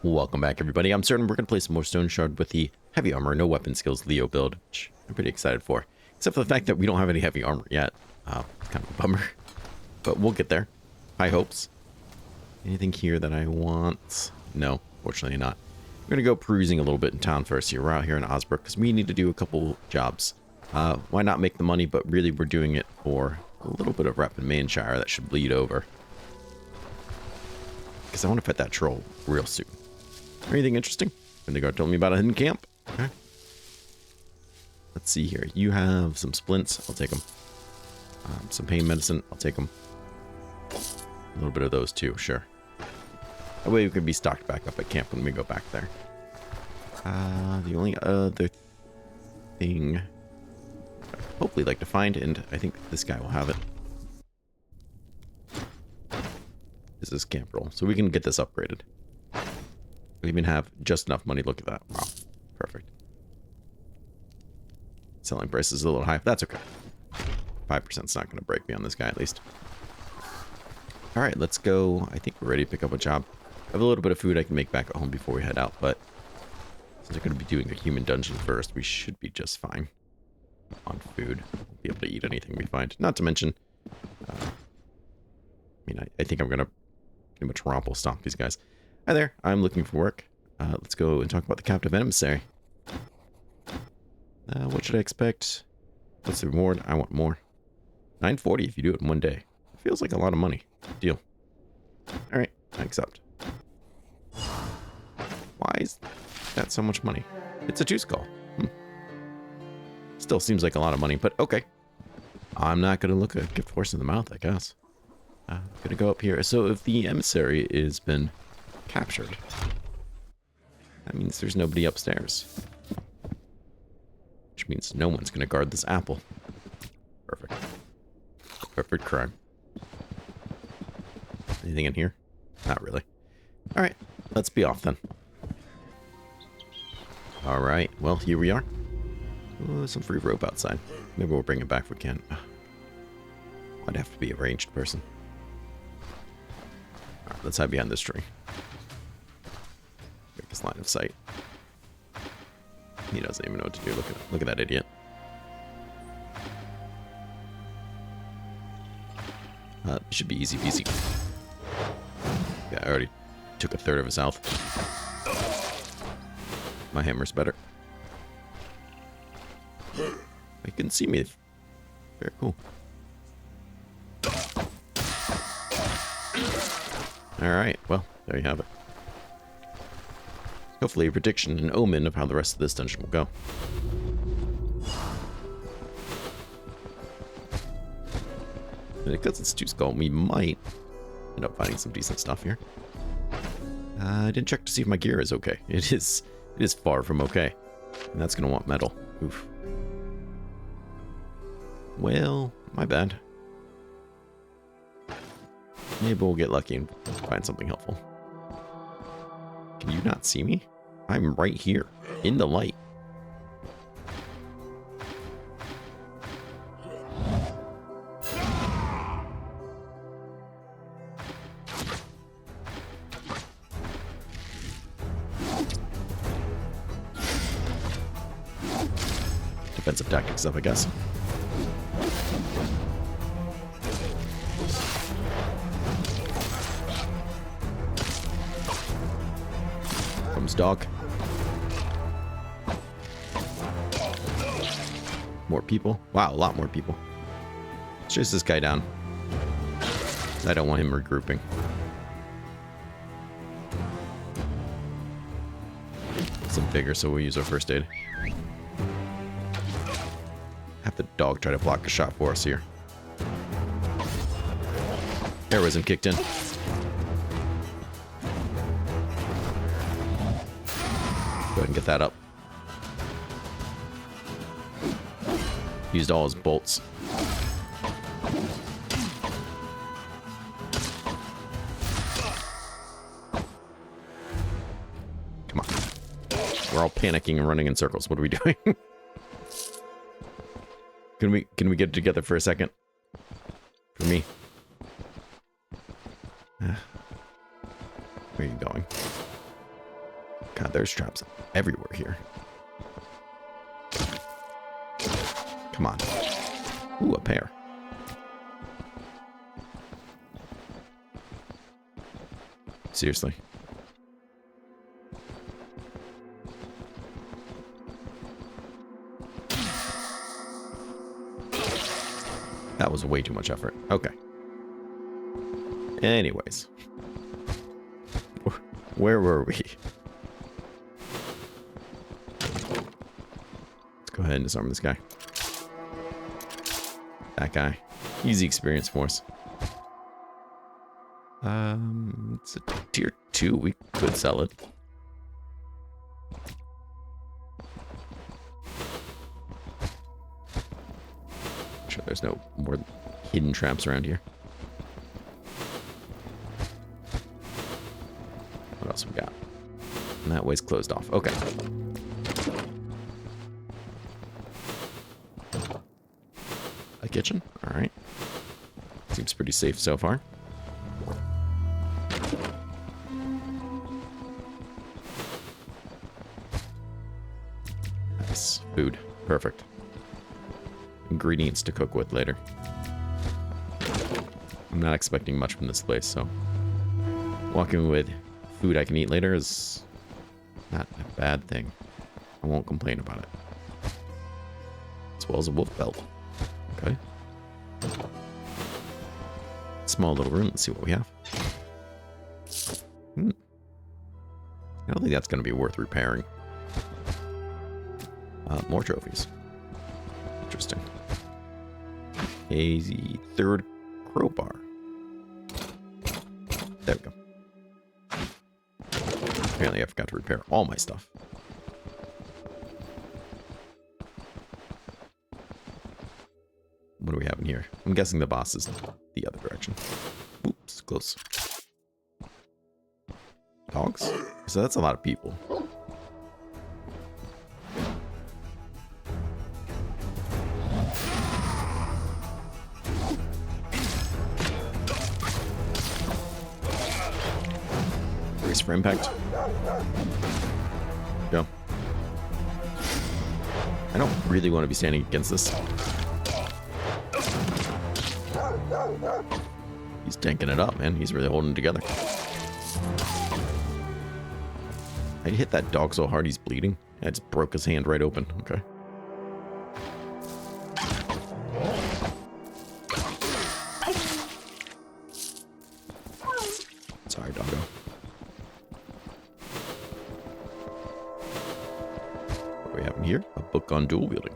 Welcome back, everybody. I'm certain we're going to play some more Stoneshard with the heavy armor, no weapon skills Leo build, which I'm pretty excited for. Except for the fact that we don't have any heavy armor yet. It's kind of a bummer. But we'll get there. High hopes. Anything here that I want? No, fortunately not. We're going to go perusing a little bit in town first here. We're out here in Osbrook because we need to do a couple jobs. Why not make the money, but really we're doing it for a little bit of rep in Manshire that should bleed over. Because I want to pet that troll real soon. Anything interesting? Vindegar told me about a hidden camp. Okay. Let's see here. You have some splints. I'll take them. Some pain medicine. I'll take them. A little bit of those too. Sure. That way we can be stocked back up at camp when we go back there. The only other thing I'd hopefully like to find, and I think this guy will have it, is this camp roll. So we can get this upgraded. We even have just enough money. Look at that. Wow. Perfect. Selling price is a little high. That's okay. 5% is not going to break me on this guy, at least. All right, let's go. I think we're ready to pick up a job. I have a little bit of food I can make back at home before we head out, but since we're going to be doing a human dungeon first, we should be just fine on food. We'll be able to eat anything we find. Not to mention, I think I'm going to pretty much romple stomp these guys. Hi there, I'm looking for work. Let's go and talk about the captive emissary. What should I expect? What's the reward? I want more. 940 if you do it in one day. Feels like a lot of money. Deal. Alright, I accept. Why is that so much money? It's a juice call. Still seems like a lot of money, but okay. I'm not going to look a gift horse in the mouth, I guess. I'm going to go up here. So if the emissary has been captured, that means there's nobody upstairs. Which means no one's going to guard this apple. Perfect. Perfect crime. Anything in here? Not really. Alright, let's be off then. Alright, well, here we are. Ooh, some free rope outside. Maybe we'll bring it back if we can. I'd have to be a ranged person. Alright, let's hide behind this tree. Make this line of sight. He doesn't even know what to do. Look at that idiot. Should be easy peasy. Yeah, I already took a third of his health. My hammer's better. He couldn't see me. Very cool. Alright, well, there you have it. Hopefully a prediction, an omen of how the rest of this dungeon will go. And because it's two skull, we might end up finding some decent stuff here. I didn't check to see if my gear is okay. It is far from okay. And that's going to want metal. Oof. Well, my bad. Maybe we'll get lucky and find something helpful. Can you not see me? I'm right here, in the light. Defensive tactics stuff, I guess. Dog. More people. Wow, a lot more people. Let's chase this guy down. I don't want him regrouping. Some vigor, so we'll use our first aid. Have the dog try to block a shot for us here. Heroism kicked in. Go ahead and get that up. Used all his bolts. Come on. We're all panicking and running in circles. What are we doing? Can we get together for a second? For me. Where are you going? God, there's traps everywhere here. Come on. Ooh, a pair. Seriously. That was way too much effort. Okay. Anyways. Where were we? Let's go ahead and disarm this guy. That guy. Easy experience for us. It's a tier 2. We could sell it. Sure there's no more hidden traps around here. What else we got? And that way's closed off. Okay. A kitchen? Alright. Seems pretty safe so far. Nice. Food. Perfect. Ingredients to cook with later. I'm not expecting much from this place, so walking with food I can eat later is not a bad thing. I won't complain about it. As well as a wolf belt. Okay. Small little room. Let's see what we have. I don't think that's going to be worth repairing. More trophies. Interesting. A third crowbar. There we go. Apparently I forgot to repair all my stuff. What do we have in here? I'm guessing the boss is the other direction. Oops, close. Dogs? So that's a lot of people. Brace for impact. Go. I don't really want to be standing against this. He's tanking it up, man. He's really holding it together. I hit that dog so hard he's bleeding. I just broke his hand right open. Okay. Sorry, doggo. What do we have in here? A book on dual wielding.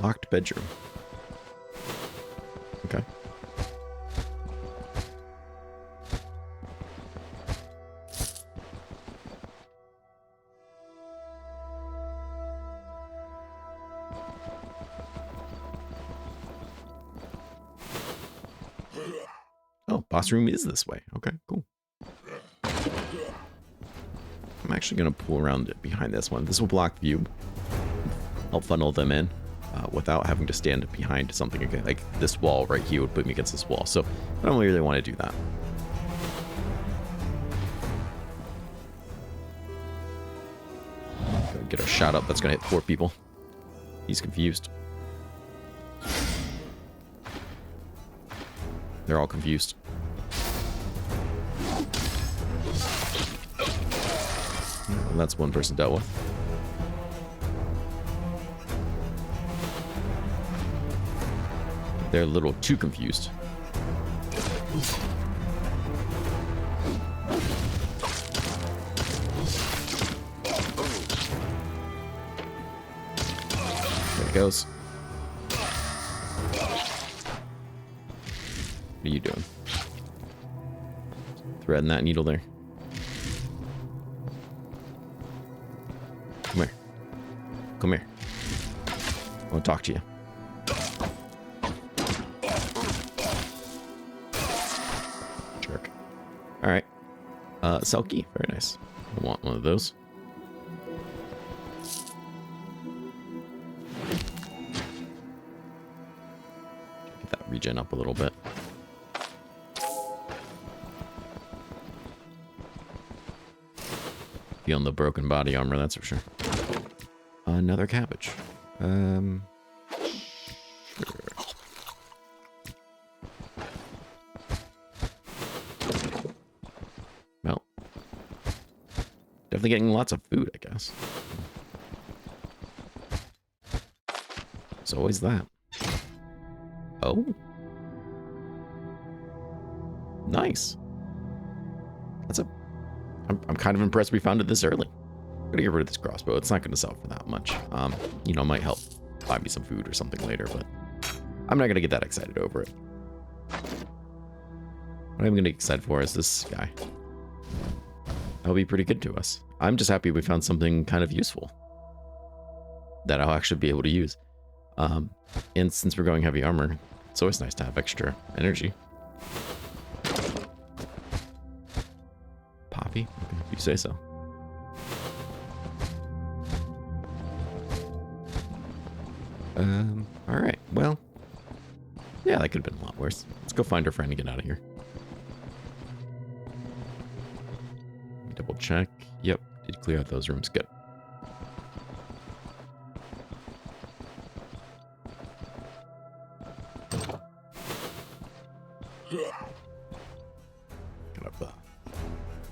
Locked bedroom. Okay. Oh, boss room is this way. Okay, cool. I'm actually going to pull around it behind this one. This will block view. I'll funnel them in. Without having to stand behind something again. Like this wall right here would put me against this wall. So I don't really want to do that. Get a shot up. That's going to hit 4 people. He's confused. They're all confused. Well, that's one person dealt with. They're a little too confused. There it goes. What are you doing? Threading that needle there. Come here. Come here. I want to talk to you. Alright. Selkie. Very nice. I want one of those. Get that regen up a little bit. Feeling the broken body armor, that's for sure. Another cabbage. Sure. Well, definitely getting lots of food, I guess. There's always that. Oh. Nice. That's a... I'm kind of impressed we found it this early. I'm gonna get rid of this crossbow. It's not gonna sell for that much. You know, might help buy me some food or something later, but I'm not gonna get that excited over it. What I'm gonna get excited for is this guy. That'll be pretty good to us. I'm just happy we found something kind of useful that I'll actually be able to use. And since we're going heavy armor, it's always nice to have extra energy. Poppy? Okay, if you say so. Alright, well. Yeah, that could have been a lot worse. Let's go find our friend and get out of here. Double check. Yep, did clear out those rooms. Good. Kind of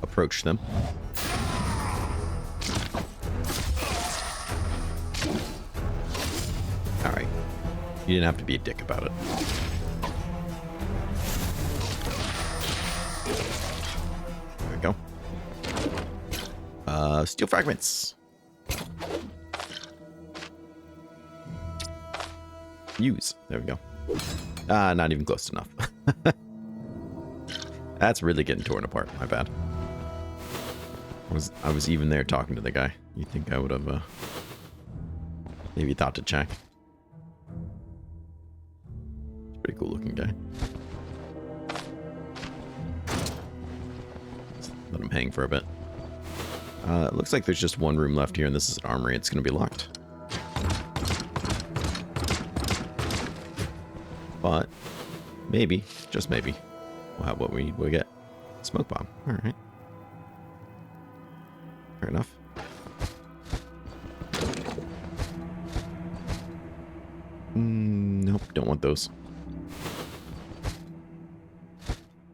approach them. Alright. You didn't have to be a dick about it. There we go. Steel fragments. Use. There we go. Not even close enough. That's really getting torn apart. My bad. I was even there talking to the guy. You think I would have maybe thought to check? Pretty cool looking guy. Let him hang for a bit. It looks like there's just one room left here, and this is an armory. It's going to be locked. But maybe, just maybe, we'll have what we get. Smoke bomb. All right. Fair enough. Nope, don't want those.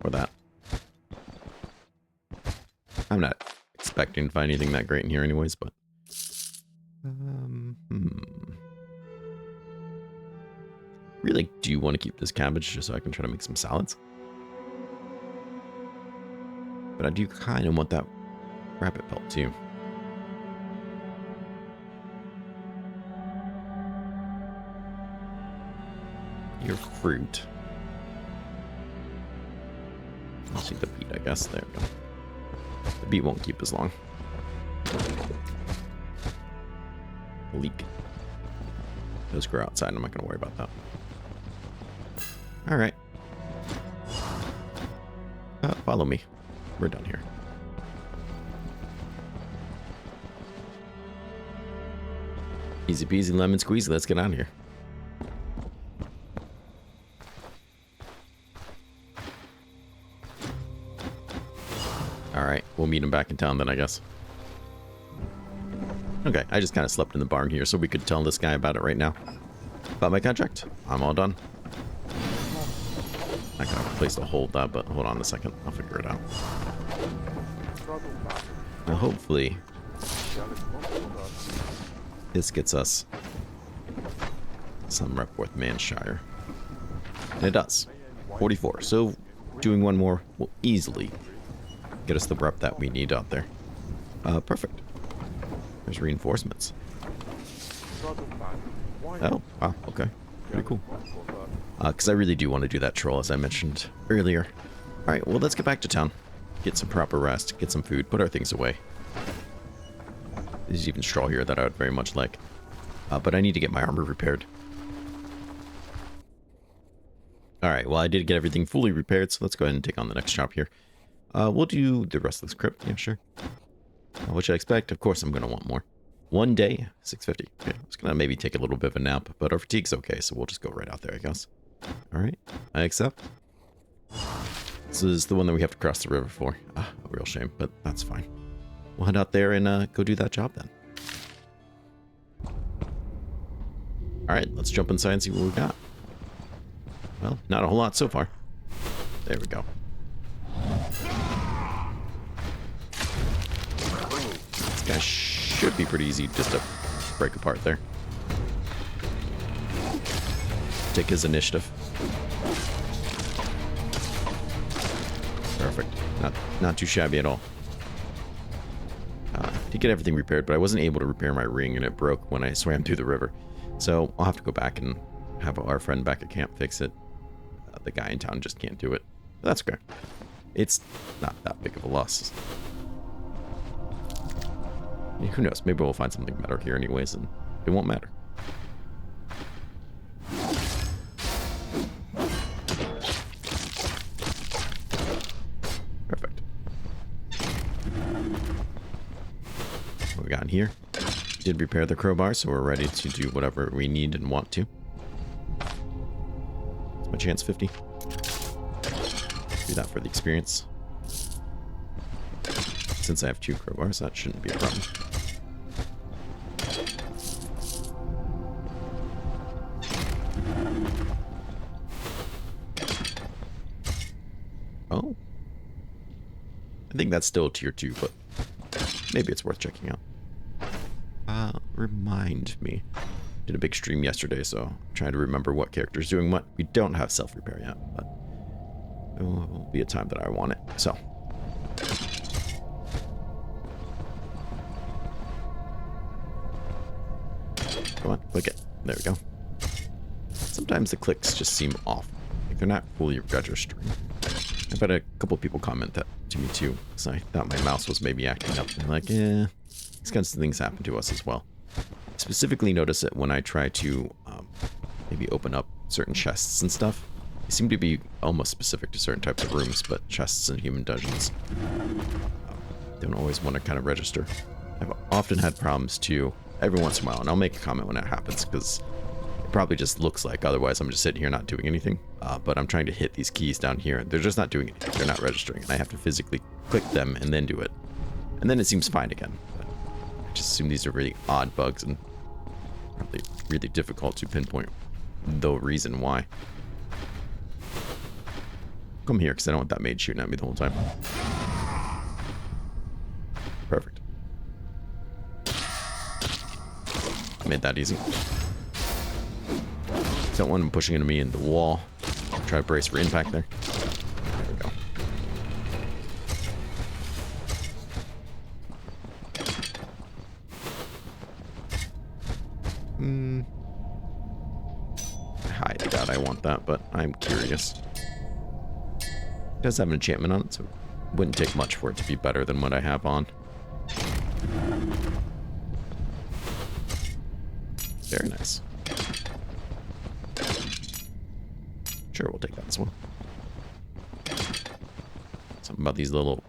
Or that. I'm not expecting to find anything that great in here anyways, but... Really do want to keep this cabbage just so I can try to make some salads. But I do kind of want that rabbit pelt too. Your fruit. I'll see the beet, I guess. There we go. The beet won't keep as long. Leek. Those grow outside. I'm not going to worry about that. All right. Follow me. We're done here. Easy peasy lemon squeezy. Let's get out of here. Alright, we'll meet him back in town then, I guess. Okay, I just kind of slept in the barn here so we could tell this guy about it right now. About my contract. I'm all done. I got a place to hold that, but hold on a second. I'll figure it out. Now, hopefully, this gets us some rep worth Manshire. And it does. 44. So, doing one more will easily get us the rep that we need out there. Perfect. There's reinforcements. Oh, wow, okay. Pretty cool. Because I really do want to do that troll, as I mentioned earlier. Alright, well, let's get back to town. Get some proper rest, get some food, put our things away. There's even straw here that I would very much like. But I need to get my armor repaired. Alright, well, I did get everything fully repaired, so let's go ahead and take on the next shop here. We'll do the rest of this crypt. Yeah, sure. What should I expect? Of course I'm going to want more. 1 day, 650. Okay, I was going to maybe take a little bit of a nap, but our fatigue's okay, so we'll just go right out there, I guess. Alright, I accept. This is the one that we have to cross the river for. Ah, a real shame, but that's fine. We'll head out there and go do that job then. Alright, let's jump inside and see what we got. Well, not a whole lot so far. There we go. This guy should be pretty easy just to break apart there. Take his initiative. Perfect. Not too shabby at all. Did get everything repaired, but I wasn't able to repair my ring, and it broke when I swam through the river. So I'll have to go back and have our friend back at camp fix it. The guy in town just can't do it. But that's okay. It's not that big of a loss. Who knows? Maybe we'll find something better here anyways, and it won't matter. Perfect. What we got in here? Did repair the crowbar, so we're ready to do whatever we need and want to. It's my chance 50. Do that for the experience. Since I have 2 crowbars, that shouldn't be a problem. Oh. I think that's still tier 2, but maybe it's worth checking out. Remind me. Did a big stream yesterday, so I'm trying to remember what character's doing what. We don't have self-repair yet, but it will be a time that I want it, so. Come on, click it. There we go. Sometimes the clicks just seem off. Like they're not fully registering. I've had a couple people comment that to me too, because I thought my mouse was maybe acting up. And like, yeah, these kinds of things happen to us as well. I specifically notice it when I try to maybe open up certain chests and stuff. They seem to be almost specific to certain types of rooms, but chests in human dungeons don't always want to kind of register. I've often had problems too, every once in a while, and I'll make a comment when that happens, because it probably just looks like otherwise I'm just sitting here not doing anything. But I'm trying to hit these keys down here, and they're just not doing anything. They're not registering, and I have to physically click them and then do it. And then it seems fine again. But I just assume these are really odd bugs and probably really difficult to pinpoint the reason why. Come here, because I don't want that maid shooting at me the whole time. Perfect. Made that easy. Don't want him pushing into me in the wall. Try to brace for impact there. There we go. Hi, God, I want that, but I'm curious. It does have an enchantment on it, so it wouldn't take much for it to be better than what I have on. Very nice. Sure, we'll take that as well. Something about these little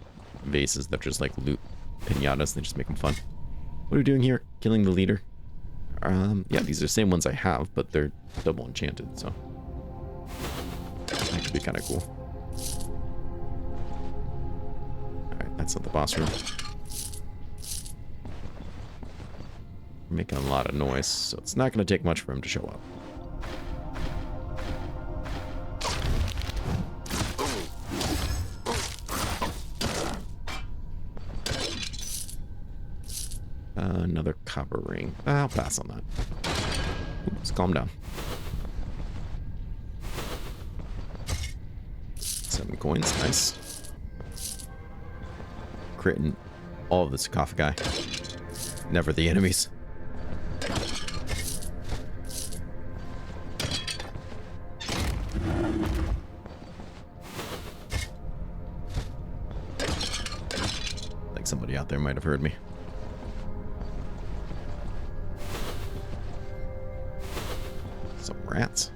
vases that just like loot pinatas, they just make them fun. What are we doing here? Killing the leader? Yeah, these are the same ones I have, but they're double enchanted, so that could be kind of cool. Alright, that's not the boss room. We're making a lot of noise, so it's not going to take much for him to show up. Another copper ring. I'll pass on that. Oops, calm down. 7 coins, nice. Critting all of the sarcophagi. Never the enemies. I think somebody out there might have heard me. Some rats.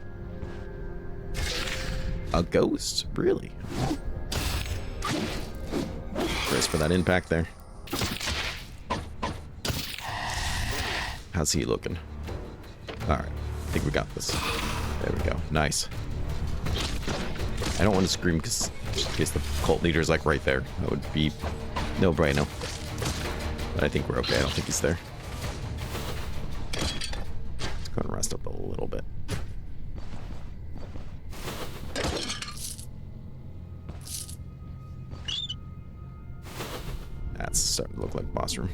A ghost? Really? Brace for that impact there. How's he looking? Alright. I think we got this. There we go. Nice. I don't want to scream because just in case the cult leader is like right there. That would be no brainer. But I think we're okay. I don't think he's there. Let's go and rest up a little bit. That's starting to look like boss room.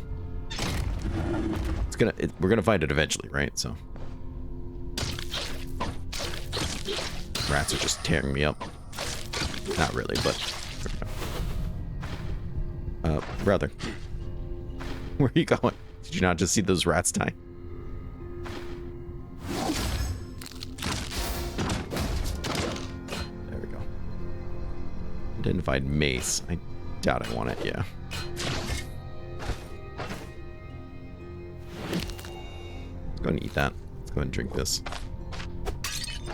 We're gonna find it eventually, right? So rats are just tearing me up. Not really, but brother, where are you going? Did you not just see those rats die? There we go. Identified mace. I doubt I want it. Yeah. Go ahead and eat that. Let's go ahead and drink this.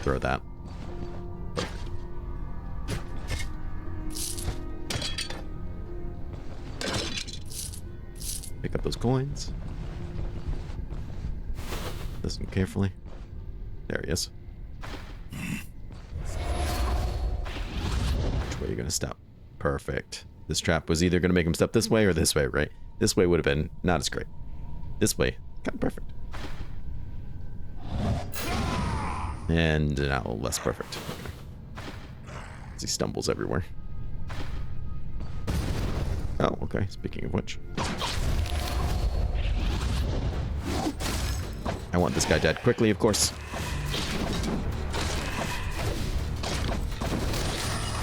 Throw that. Pick up those coins. Listen carefully. There he is. Which way are you gonna step? Perfect. This trap was either gonna make him step this way or this way, right? This way would have been not as great. This way, kind of perfect. And now less perfect. Okay. As he stumbles everywhere. Oh, okay. Speaking of which. I want this guy dead quickly, of course.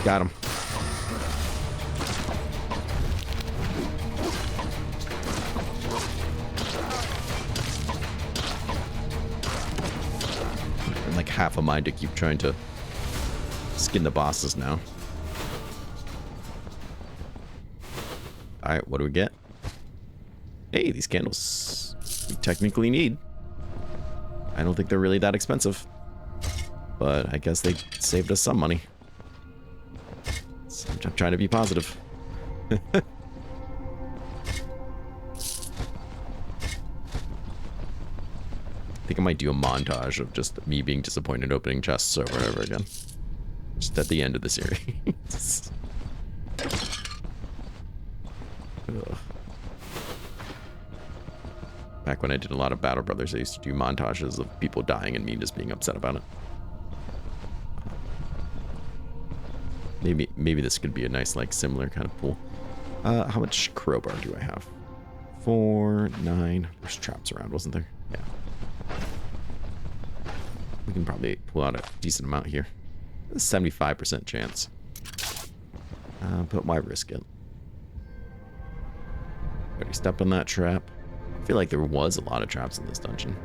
Got him. Like half a mind to keep trying to skin the bosses now. Alright, what do we get? Hey, these candles we technically need. I don't think they're really that expensive. But I guess they saved us some money. So I'm trying to be positive. I think I might do a montage of just me being disappointed opening chests over and over again. Just at the end of the series. Back when I did a lot of Battle Brothers, I used to do montages of people dying and me just being upset about it. Maybe this could be a nice, like, similar kind of pool. How much crowbar do I have? 4, 9. There's traps around, wasn't there? Yeah. We can probably pull out a decent amount here. A 75% chance. But why risk it? Already stepped on that trap. I feel like there was a lot of traps in this dungeon.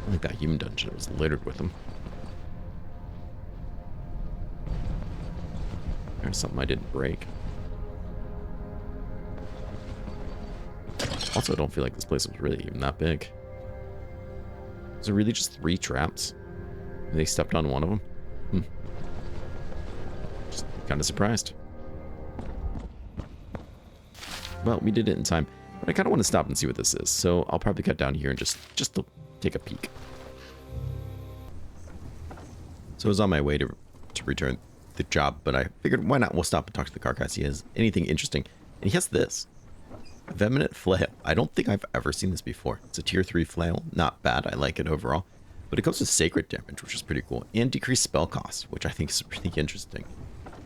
I like that human dungeon. It was littered with them. There's something I didn't break. Also, I don't feel like this place was really even that big. Was it really just 3 traps? And they stepped on one of them? Just kind of surprised. Well, we did it in time. But I kind of want to stop and see what this is. So I'll probably cut down here and just to take a peek. So I was on my way to return the job, but I figured why not? We'll stop and talk to the car guy. See, he has anything interesting. And he has this. Vehement Flail. I don't think I've ever seen this before. It's a tier 3 flail. Not bad. I like it overall. But it comes with sacred damage, which is pretty cool. And decreased spell cost, which I think is pretty interesting.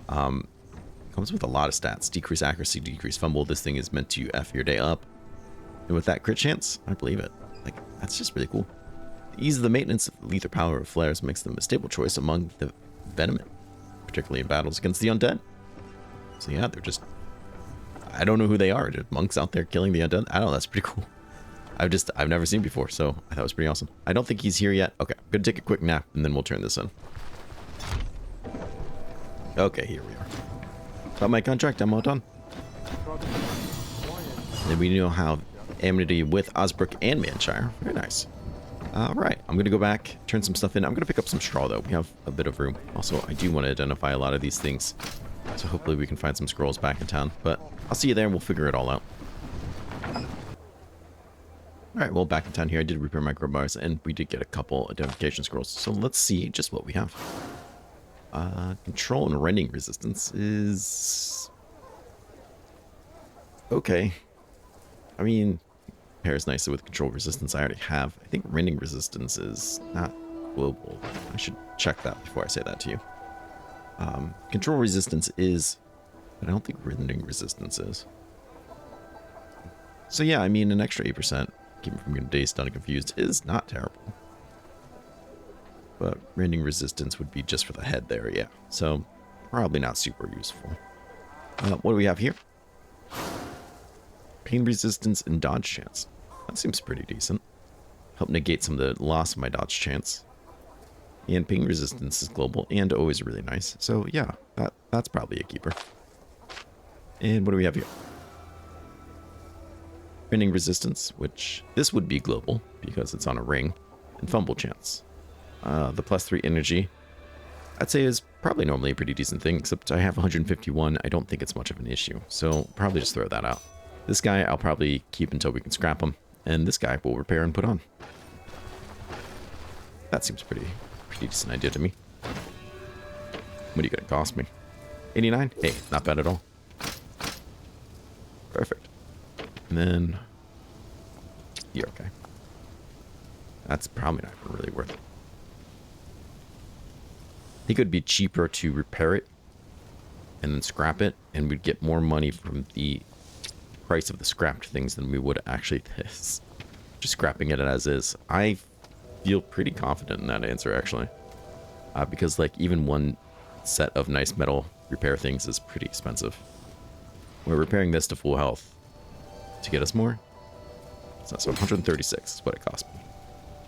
Comes with a lot of stats. Decreased accuracy, decreased fumble. This thing is meant to F your day up. And with that crit chance, I believe it. Like, that's just really cool. The ease of the maintenance of the lethal power of flares makes them a stable choice among the venomous, particularly in battles against the undead. So yeah, they're just... I don't know who they are. Just monks out there killing the undead. I don't know. That's pretty cool. I've never seen before, so I thought it was pretty awesome. I don't think he's here yet. Okay, I'm gonna take a quick nap and then we'll turn this in. Okay, here we are. Got my contract. I'm all done. And we now have amity with Osbrook and Manshire. Very nice. All right, I'm gonna go back, turn some stuff in. I'm gonna pick up some straw though. We have a bit of room. Also, I do want to identify a lot of these things. So hopefully we can find some scrolls back in town. But I'll see you there and we'll figure it all out. Alright, well, back in town here, I did repair microbars, and we did get a couple identification scrolls. So let's see just what we have. Control and rending resistance is... okay. I mean, pairs nicely with control resistance I already have. I think rending resistance is not global. I should check that before I say that to you. Control resistance is, but I don't think rending resistance is. So yeah, I mean, an extra 8%, keeping from getting dazed, stunned, and confused is not terrible. But rending resistance would be just for the head there, yeah. So probably not super useful. What do we have here? Pain resistance and dodge chance. That seems pretty decent. Help negate some of the loss of my dodge chance. And pain resistance is global and always really nice. So yeah, that's probably a keeper. And what do we have here? Rending resistance, which this would be global because it's on a ring, and fumble chance. The +3 energy, I'd say is probably normally a pretty decent thing, except I have 151. I don't think it's much of an issue, so probably just throw that out. This guy I'll probably keep until we can scrap him, and this guy we'll repair and put on. That seems pretty decent idea to me. What are you gonna cost me? 89? Hey, not bad at all. Perfect. And then you're okay. That's probably not even really worth it. I think it would be cheaper to repair it and then scrap it, and we'd get more money from the price of the scrapped things than we would actually this. Just scrapping it as is. I feel pretty confident in that answer, actually. Because, like, even one set of nice metal repair things is pretty expensive. We're repairing this to full health to get us more. So 136 is what it cost me.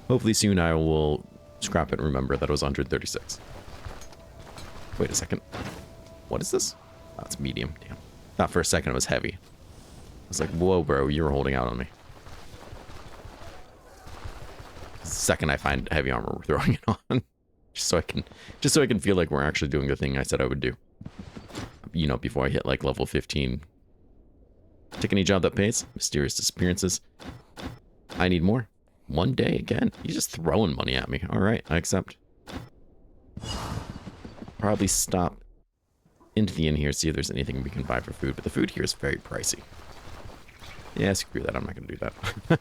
Hopefully soon I will scrap it and remember that it was 136. Wait a second. What is this? Oh, it's medium. Damn. Thought for a second it was heavy. I was like, whoa, bro, you were holding out on me. The second I find heavy armor, we're throwing it on. just so I can feel like we're actually doing the thing I said I would do. You know, before I hit like level 15. Take any job that pays. Mysterious disappearances. I need more. One day again. He's just throwing money at me. Alright, I accept. Probably stop into the inn here, see if there's anything we can buy for food. But the food here is very pricey. Yeah, screw that. I'm not going to do that.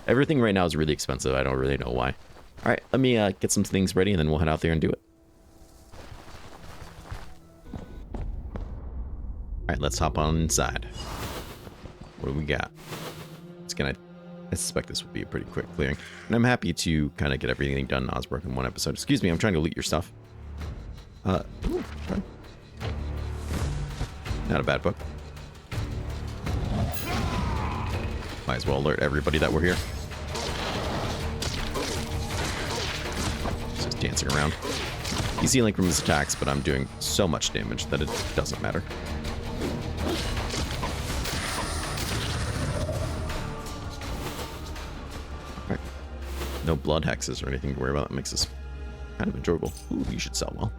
Everything right now is really expensive. I don't really know why. Alright, let me get some things ready and then we'll head out there and do it. Alright, let's hop on inside. What do we got? I suspect this would be a pretty quick clearing. And I'm happy to kind of get everything done in Osbrook in one episode. Excuse me, I'm trying to loot your stuff. Ooh, okay. Not a bad book. Might as well alert everybody that we're here. Just dancing around. He's healing from his attacks, but I'm doing so much damage that it doesn't matter. Alright. No blood hexes or anything to worry about. That makes this kind of enjoyable. Ooh, you should sell well.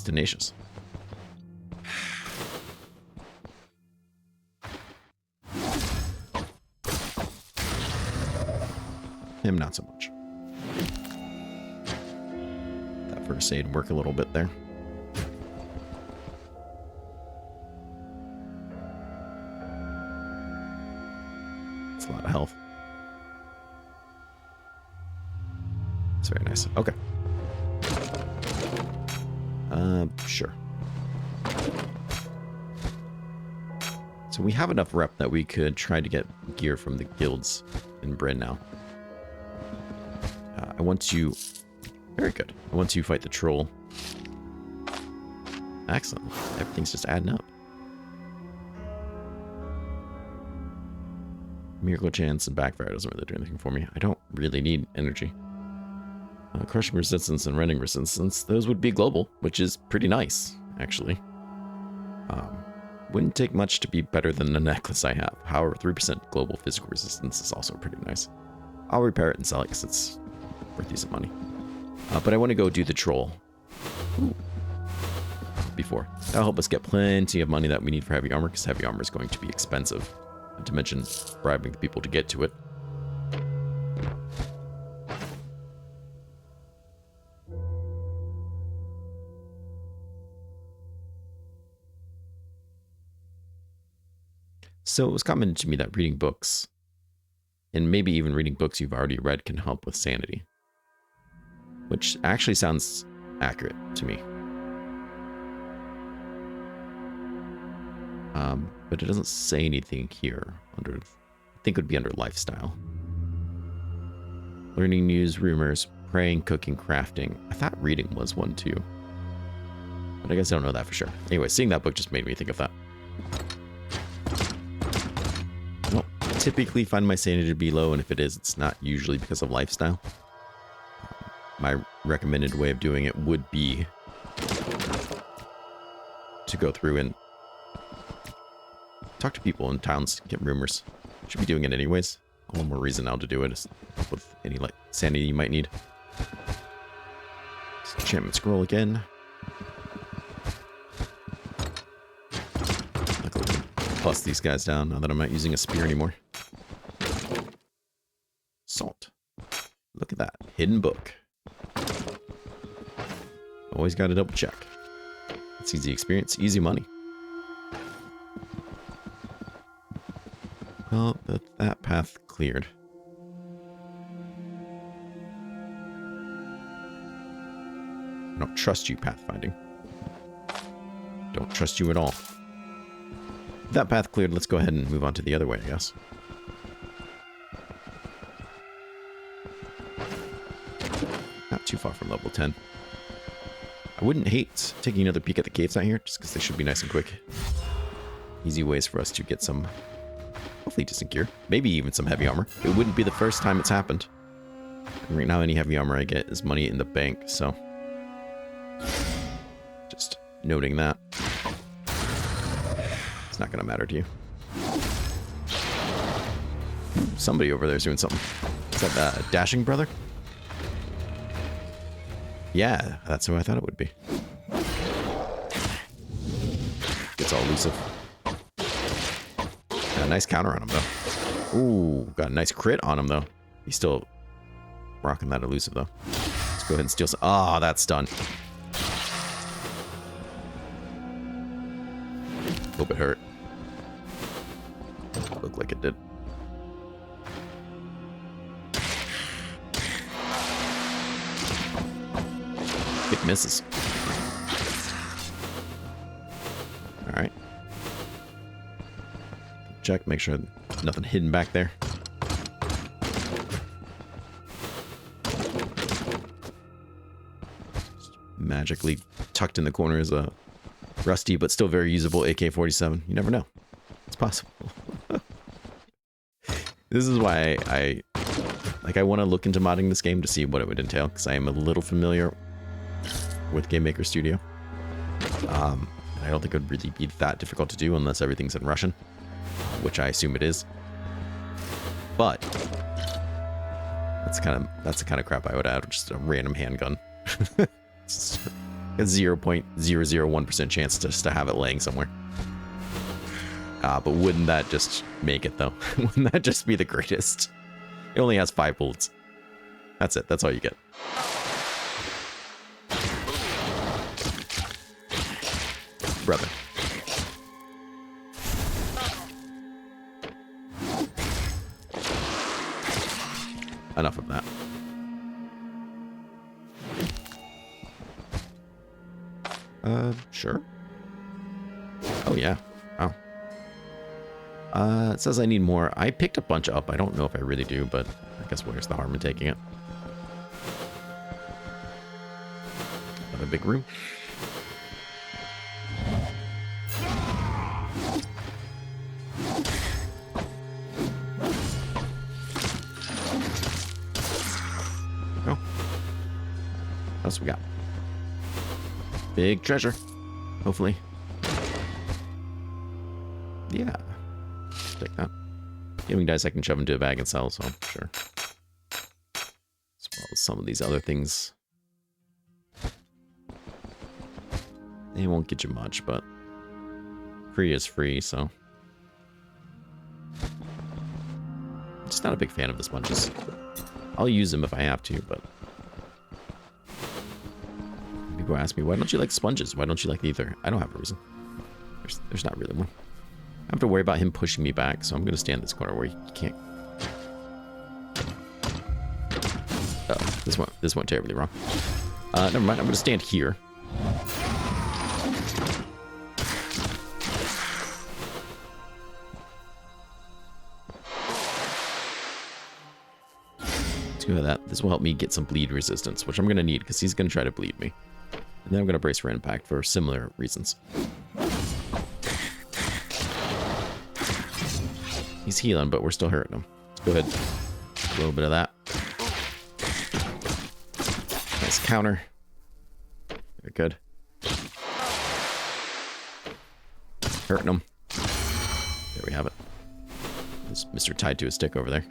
Tenacious. Him, not so much. That first aid work a little bit there. It's a lot of health. It's very nice. Okay. Sure. So we have enough rep that we could try to get gear from the guilds in Bryn now. I want to... Very good. I want to fight the troll. Excellent. Everything's just adding up. Miracle chance and backfire doesn't really do anything for me. I don't really need energy. Crushing resistance and rending resistance, those would be global, which is pretty nice, actually. Wouldn't take much to be better than the necklace I have. However, 3% global physical resistance is also pretty nice. I'll repair it and sell it because it's worth decent money. But I want to go do the troll. Ooh. Before. That'll help us get plenty of money that we need for heavy armor, because heavy armor is going to be expensive. Not to mention bribing the people to get to it. So it was commented to me that reading books, and maybe even reading books you've already read, can help with sanity. Which actually sounds accurate to me. But it doesn't say anything here. I think it would be under lifestyle. Learning news, rumors, praying, cooking, crafting. I thought reading was one too. But I guess I don't know that for sure. Anyway, seeing that book just made me think of that. Well, I typically find my sanity to be low, and if it is, it's not usually because of lifestyle. My recommended way of doing it would be to go through and talk to people in towns, get rumors. Should be doing it anyways. A little more reason now to do it is with any like sanity you might need. Enchantment scroll again. Bust these guys down now that I'm not using a spear anymore. Salt. Look at that. Hidden book. Always got to double check. It's easy experience, easy money. Well, that path cleared. I don't trust you, pathfinding. Don't trust you at all. That path cleared, let's go ahead and move on to the other way, I guess. Not too far from level 10. I wouldn't hate taking another peek at the caves out here, just because they should be nice and quick. Easy ways for us to get some, hopefully decent gear. Maybe even some heavy armor. It wouldn't be the first time it's happened. And right now, any heavy armor I get is money in the bank, so... just noting that. It's not going to matter to you. Somebody over there is doing something. Is that Dashing Brother? Yeah, that's who I thought it would be. Gets all elusive. Got a nice counter on him, though. Ooh, got a nice crit on him, though. He's still rocking that elusive, though. Let's go ahead and steal some. Ah, oh, that's done. Hope it hurt. Looked like it did. It misses. Alright. Check, make sure nothing hidden back there. Magically tucked in the corner is a rusty but still very usable AK-47. You never know. It's possible. This is why I want to look into modding this game to see what it would entail, because I am a little familiar with Game Maker Studio. I don't think it would really be that difficult to do unless everything's in Russian, which I assume it is. But that's the kind of crap I would add, just a random handgun. It's a 0.001% chance just to have it laying somewhere. But wouldn't that just make it, though? Wouldn't that just be the greatest? It only has 5 bullets. That's it. That's all you get. Brother. Enough of that. Sure. Oh, yeah. Wow. It says I need more. I picked a bunch up. I don't know if I really do, but I guess where's the harm in taking it? Another big room. Oh. What else we got? Big treasure. Hopefully. Yeah. Take that. Gaming dice I can shove into a bag and sell, so sure. As well as some of these other things. They won't get you much, but free is free, so. I'm just not a big fan of the sponges. I'll use them if I have to, but people ask me, why don't you like sponges? Why don't you like either? I don't have a reason. There's not really one. I have to worry about him pushing me back, so I'm going to stand in this corner where he can't. Oh, this went terribly wrong. Never mind, I'm going to stand here. Let's go with that. This will help me get some bleed resistance, which I'm going to need because he's going to try to bleed me. And then I'm going to brace for impact for similar reasons. He's healing, but we're still hurting him. Let's go ahead. A little bit of that. Nice counter. Very good. Hurting him. There we have it. There's Mr. tied to a stick over there.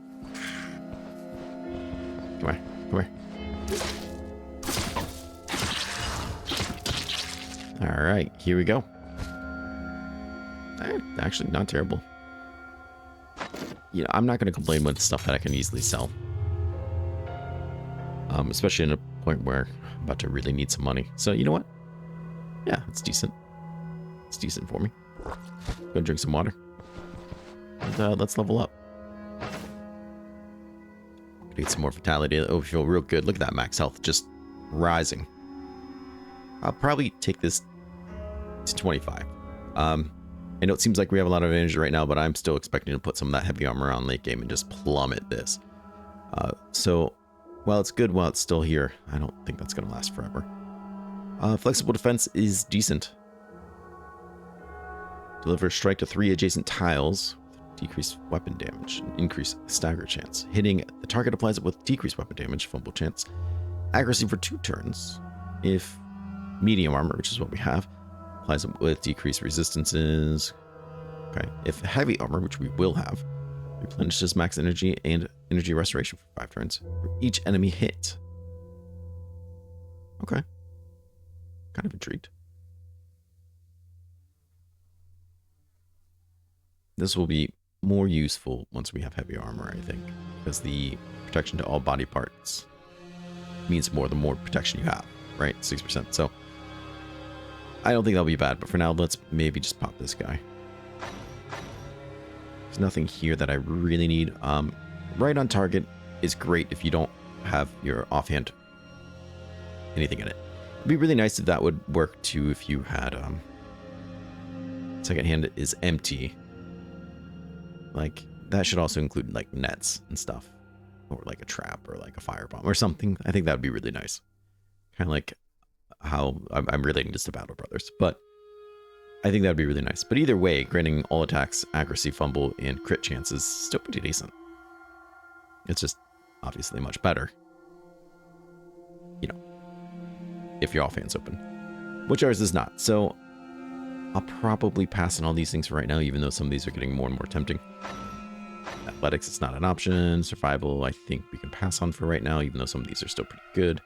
Come here. Come here. Alright, here we go. Actually, not terrible. You know, I'm not going to complain with stuff that I can easily sell. Especially in a point where I'm about to really need some money. So, you know what? Yeah, it's decent. It's decent for me. Go drink some water. And let's level up. Need some more vitality. Oh, we feel real good. Look at that max health just rising. I'll probably take this to 25. I know it seems like we have a lot of advantage right now, but I'm still expecting to put some of that heavy armor on late game and just plummet this. So, while it's good while it's still here, I don't think that's going to last forever. Flexible defense is decent. Deliver a strike to 3 adjacent tiles. Decrease weapon damage. Increase stagger chance. Hitting the target applies it with decreased weapon damage. Fumble chance. Accuracy for 2 turns. If medium armor, which is what we have, applies it with decreased resistances. Okay. If heavy armor, which we will have, replenishes max energy and energy restoration for 5 turns for each enemy hit. Okay. Kind of intrigued. This will be more useful once we have heavy armor, I think, because the protection to all body parts means more the more protection you have, right? 6%. So I don't think that'll be bad, but for now, let's maybe just pop this guy. There's nothing here that I really need. Right on target is great if you don't have your offhand anything in it. It'd be really nice if that would work too if you had second hand is empty. Like, that should also include, like, nets and stuff. Or, like, a trap or, like, a firebomb or something. I think that would be really nice. Kind of like how I'm relating this to Battle Brothers. But I think that would be really nice. But either way, granting all attacks, accuracy, fumble, and crit chances is still pretty decent. It's just obviously much better. You know, if your offhand's open. Which ours is not. So I'll probably pass on all these things for right now, even though some of these are getting more and more tempting. Athletics is not an option. Survival, I think we can pass on for right now, even though some of these are still pretty good.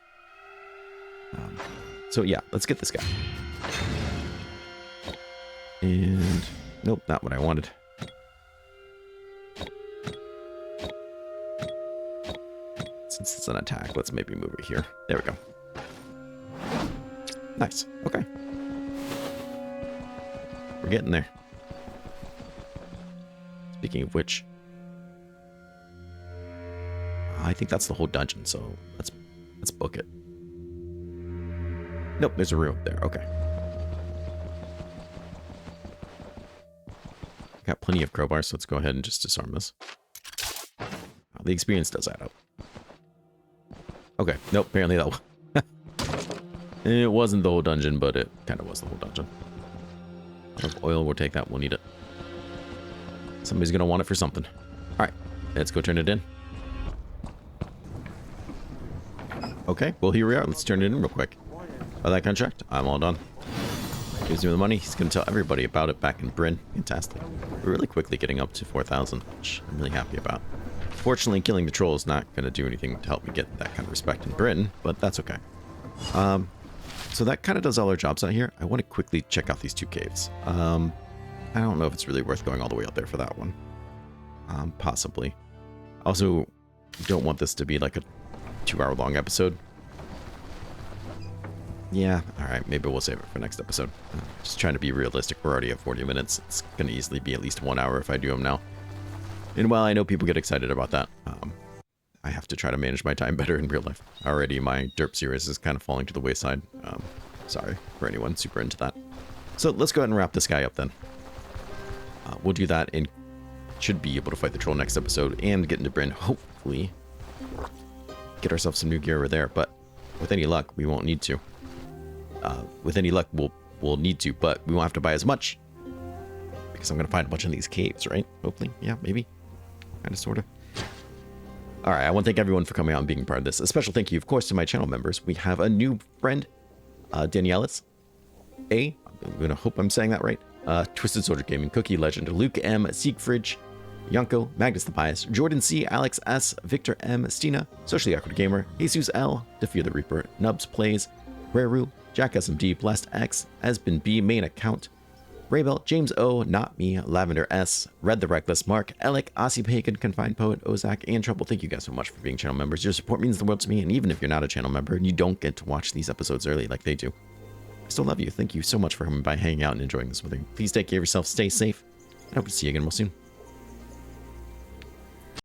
So yeah, let's get this guy. And nope, not what I wanted. Since it's an attack, let's maybe move it here. There we go. Nice. Okay. We're getting there. Speaking of which, I think that's the whole dungeon, so let's book it. Nope, there's a room there. Okay. Got plenty of crowbars, so let's go ahead and just disarm this. The experience does add up. Okay. Nope, apparently that it wasn't the whole dungeon, but it kind of was the whole dungeon. Of oil, we'll take that. We'll need it. Somebody's going to want it for something. All right, let's go turn it in. Okay, well, here we are. Let's turn it in real quick. By that contract, I'm all done. Gives me the money. He's going to tell everybody about it back in Bryn. Fantastic. We're really quickly getting up to 4,000, which I'm really happy about. Fortunately, killing the troll is not going to do anything to help me get that kind of respect in Britain, but that's okay. So that kind of does all our jobs out here. I want to quickly check out these 2 caves. I don't know if it's really worth going all the way out there for that one. Possibly. Also, don't want this to be like a 2-hour-long episode. Yeah, alright, maybe we'll save it for next episode. Just trying to be realistic. We're already at 40 minutes. It's going to easily be at least 1 hour if I do them now. And while I know people get excited about that, I have to try to manage my time better in real life. Already, my derp series is kind of falling to the wayside. Sorry for anyone super into that. So let's go ahead and wrap this guy up then. We'll do that and should be able to fight the troll next episode and get into Bryn. Hopefully, get ourselves some new gear over there. But with any luck, we won't need to. With any luck, we'll need to, but we won't have to buy as much. Because I'm going to find a bunch of these caves, right? Hopefully. Yeah, maybe. Kind of, sort of. Alright, I want to thank everyone for coming out and being part of this. A special thank you, of course, to my channel members. We have a new friend, Danielis. I'm going to hope I'm saying that right. Twisted Soldier Gaming, Cookie Legend, Luke M, Siegfried, Yanko, Magnus the Bias, Jordan C, Alex S, Victor M, Stina, Socially Awkward Gamer, Jesus L, Defear the Reaper, Nubs Plays, Raru, Jack SMD, Blast X, Esbin B, Main Account, Raybell, James O, Not Me, Lavender S, Red the Reckless, Mark, Alec, Aussie Pagan, Confined Poet, Ozak, and Trouble. Thank you guys so much for being channel members. Your support means the world to me, and even if you're not a channel member and you don't get to watch these episodes early like they do, I still love you. Thank you so much for coming by, hanging out, and enjoying this with me. Please take care of yourself, stay safe, and I hope to see you again real soon.